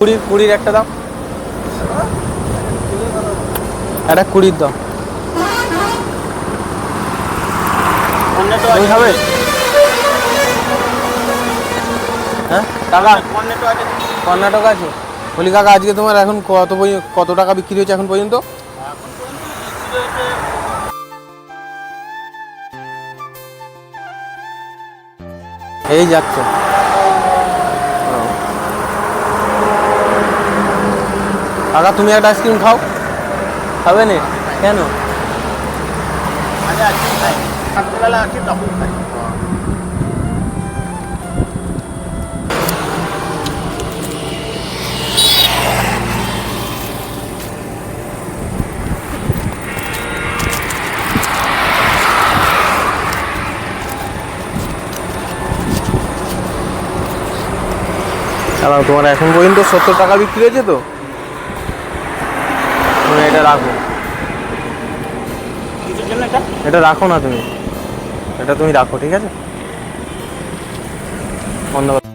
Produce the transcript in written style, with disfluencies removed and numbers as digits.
কুড়ির একটা দাও, একটা 20 দাও। তুমি খাবে? হ্যাঁ কাকা, কর্ণাটক আছে। বলি কাকা, আজকে তোমার এখন কত টাকা বিক্রি হয়েছে এখন পর্যন্ত? এই যাচ্ছে। কাকা তুমি একটা আইসক্রিম খাও, খাবে না কেন? কারণ তোমার এখন পর্যন্ত 70 টাকা বিক্রি হয়েছে তো, তুমি এটা রাখো। এটা রাখো না তুমি, এটা তুমি রাখো, ঠিক আছে? ধন্যবাদ।